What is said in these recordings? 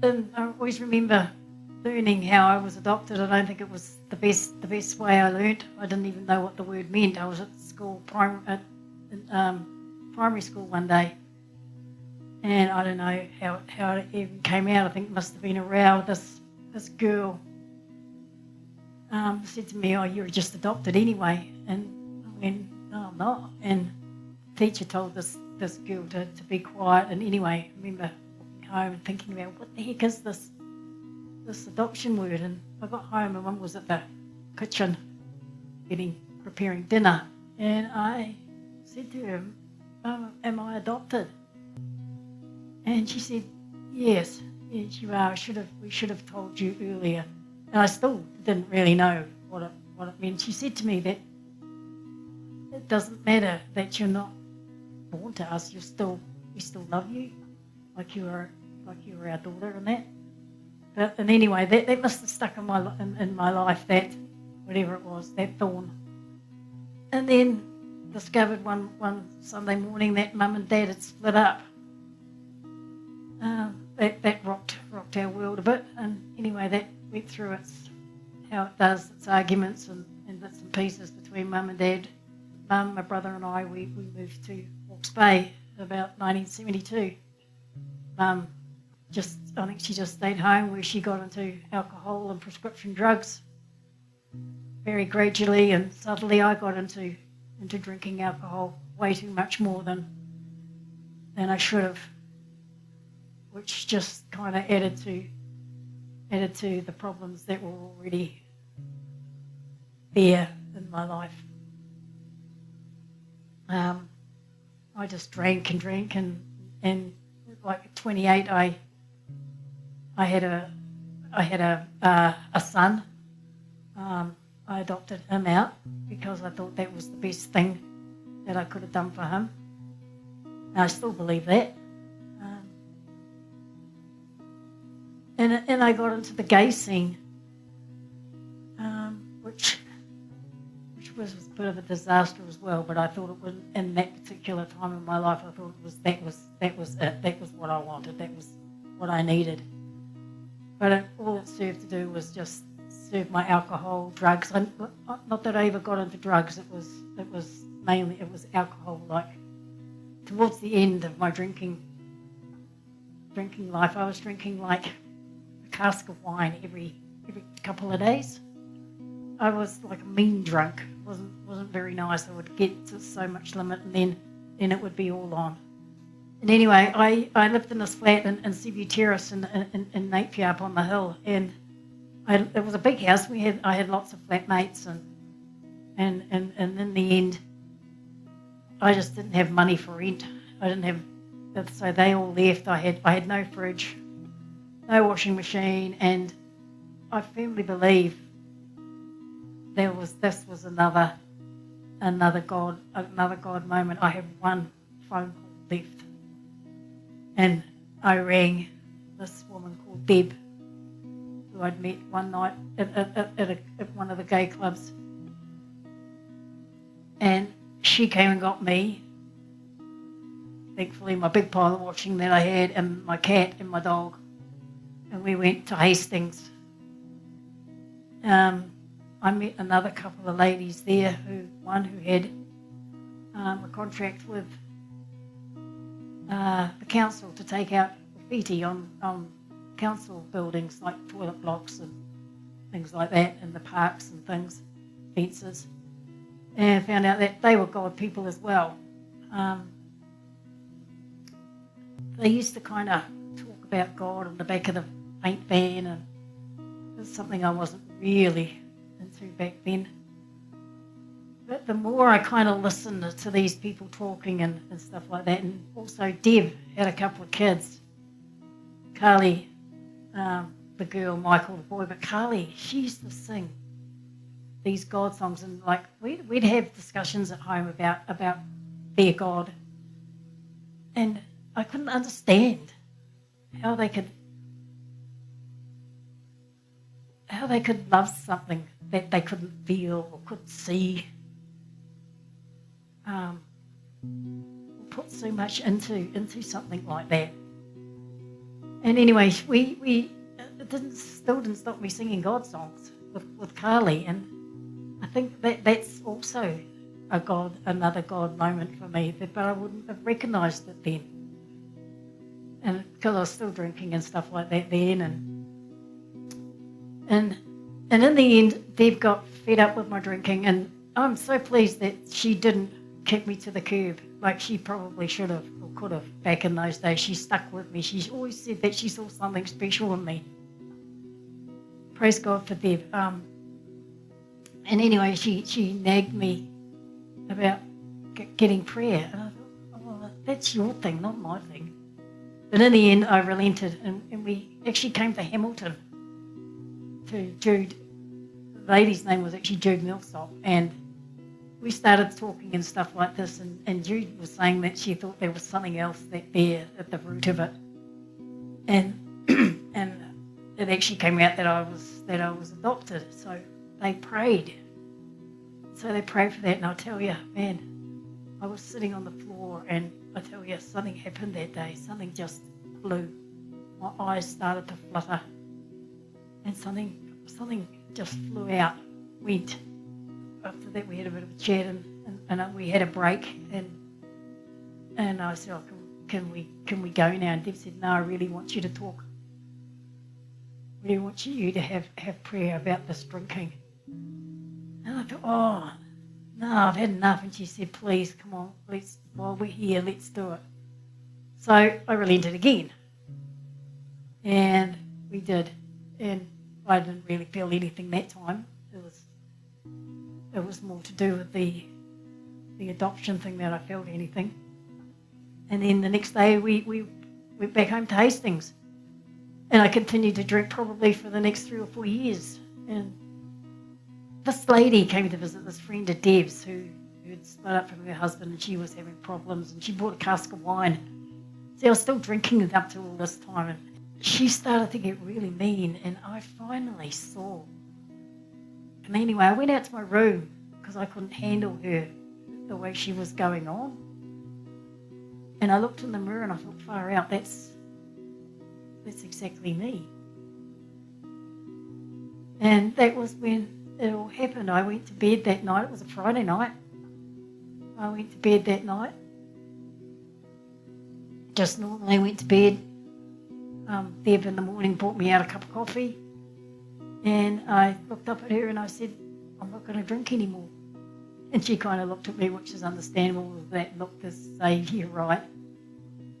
And I always remember learning how I was adopted. I don't think it was the best way I learnt. I didn't even know what the word meant. I was at school, primary school one day, and I don't know how it even came out. I think it must have been a row. This girl said to me, "Oh, you're just adopted anyway," and I went, "No, I'm not." And the teacher told this girl to be quiet. And anyway, I remember walking home and thinking about what the heck is this adoption word. And I got home and Mum was at the kitchen preparing dinner, and I said to her, "Am I adopted?" And she said, "Yes, you are. We should have told you earlier." And I still didn't really know what it meant. She said to me that it doesn't matter that you're not born to us. We still love you, like you were our daughter and that. And anyway, that must have stuck in my life, that whatever it was, that thorn. And then discovered one Sunday morning that Mum and Dad had split up. That rocked our world a bit. And anyway, that went through how it does, its arguments and bits and pieces between Mum and Dad. Mum, my brother and I, we moved to Hawke's Bay about 1972. Mum, I think she just stayed home, where she got into alcohol and prescription drugs. Very gradually and subtly, I got into drinking alcohol way too much more than I should have, which just kind of added to the problems that were already there in my life. I just drank and like at 28, I had a son. I adopted him out because I thought that was the best thing that I could have done for him. And I still believe that. And I got into the gay scene, which was a bit of a disaster as well. But I thought it was, in that particular time in my life, I thought that was it. That was what I wanted. That was what I needed. But all it served to do was just serve my alcohol, drugs. Not that I ever got into drugs. It was mainly alcohol. Like towards the end of my drinking life, I was drinking like a cask of wine every couple of days. I was like a mean drunk. Wasn't very nice. I would get to so much limit, and then it would be all on. And anyway, I lived in this flat in Seaview Terrace in Napier up on the hill, and it was a big house. I had lots of flatmates, and in the end, I just didn't have money for rent. I didn't have, so they all left. I had no fridge, no washing machine, and I firmly believe this was another God moment. I had one phone call left, and I rang this woman called Deb, who I'd met one night at one of the gay clubs, and she came and got me. Thankfully, my big pile of washing that I had, and my cat and my dog, and we went to Hastings. I met another couple of ladies there, one who had a contract with the council to take out graffiti on council buildings, like toilet blocks and things like that, in the parks and things, fences, and found out that they were God people as well. They used to kind of talk about God on the back of the paint van, and it's something I wasn't really into back then. But the more I kind of listened to these people talking and stuff like that, and also Deb had a couple of kids. Carly, the girl, Michael, the boy, but Carly, she used to sing these God songs, and like we'd have discussions at home about their God, and I couldn't understand how they could love something that they couldn't feel or couldn't see, put so much into something like that. And anyway, still didn't stop me singing God songs with Carly, and I think that's also another God moment for me, but I wouldn't have recognised it then. And because I was still drinking and stuff like that then, and in the end, Deb got fed up with my drinking, and I'm so pleased that she didn't kick me to the curb like she probably should have or could have back in those days. She stuck with me. She always said that she saw something special in me. Praise God for Deb. And anyway, she nagged me about getting prayer, and I thought, oh, that's your thing, not my thing. But in the end, I relented, and we actually came to Hamilton to Jude. The lady's name was actually Jude Millsop, and we started talking and stuff like this, and Jude was saying that she thought there was something else there at the root of it, and and it actually came out that I was adopted. So they prayed. So they prayed for that, and I'll tell you, man, I was sitting on the floor, and I tell you, something happened that day. Something just flew. My eyes started to flutter, and something just flew out, went. After that, we had a bit of a chat, and we had a break, and I said, oh, can we go now? And Deb said, no, I really want you to talk. I really want you to have prayer about this drinking. And I thought, oh, no, I've had enough. And she said, please, come on, while we're here, let's do it. So I relented again. And we did. And I didn't really feel anything that time. It was more to do with the adoption thing that I felt anything. And then the next day we went back home to Hastings. And I continued to drink probably for the next 3 or 4 years. And this lady came to visit, this friend of Deb's who had split up from her husband, and she was having problems, and she bought a cask of wine. See, I was still drinking it up to all this time, and she started to get really mean, and I finally saw. And anyway, I went out to my room because I couldn't handle her, the way she was going on. And I looked in the mirror and I thought, far out, that's exactly me. And that was when it all happened. I went to bed that night. It was a Friday night. I went to bed that night. Just normally went to bed. Deb in the morning brought me out a cup of coffee. And I looked up at her and I said, I'm not going to drink anymore. And she kind of looked at me, which is understandable, with that look to say, you're right.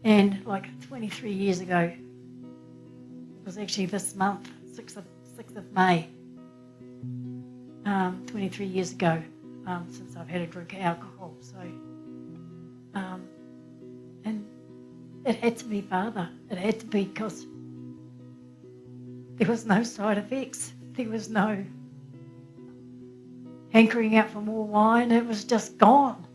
And like 23 years ago, it was actually this month, 6th of May, 23 years ago, since I've had a drink of alcohol. So, and it had to be Father. It had to be, because there was no side effects. There was no hankering out for more wine. It was just gone.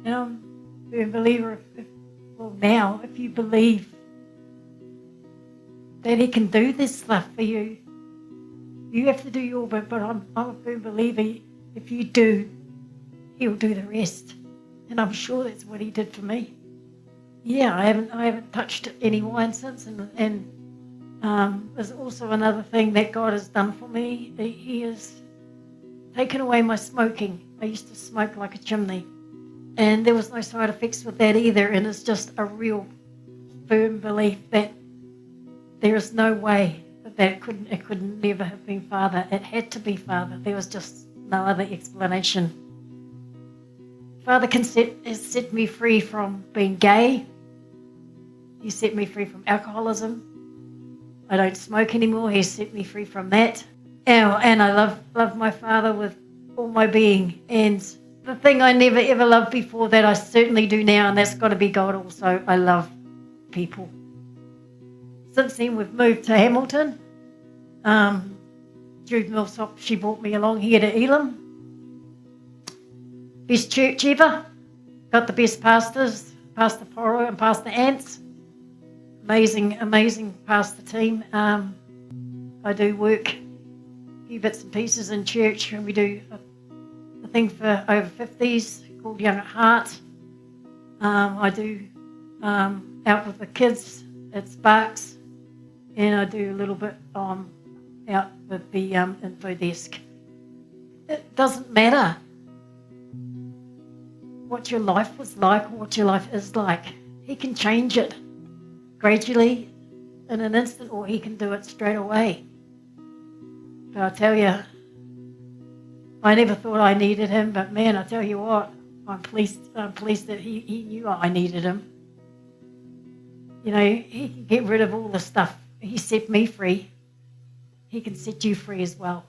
And I'm a believer, now, if you believe that He can do this stuff for you, you have to do your bit, but I'm a firm believer, if you do, He'll do the rest. And I'm sure that's what He did for me. Yeah, I haven't touched any wine since, and there's also another thing that God has done for me. He has taken away my smoking. I used to smoke like a chimney, and there was no side effects with that either. And it's just a real firm belief that there is no way that it could never have been Father. It had to be Father. There was just no other explanation. Father has set me free from being gay. He set me free from alcoholism. I don't smoke anymore. He set me free from that. And I love my Father with all my being. And the thing I never ever loved before that I certainly do now, and that's got to be God also, I love people. Since then, we've moved to Hamilton. Jude Millsop, she brought me along here to Elam. Best church ever. Got the best pastors, Pastor Poro and Pastor Ants. Amazing pastor team. I do work a few bits and pieces in church, and we do a thing for over 50s called Young at Heart. I do out with the kids at Sparks, and I do a little bit out with the info desk. It doesn't matter what your life was like or what your life is like. He can change it gradually in an instant, or he can do it straight away. But I tell you, I never thought I needed him, but man, I tell you what, I'm pleased that he knew I needed him. You know, he can get rid of all the stuff. He set me free. He can set you free as well.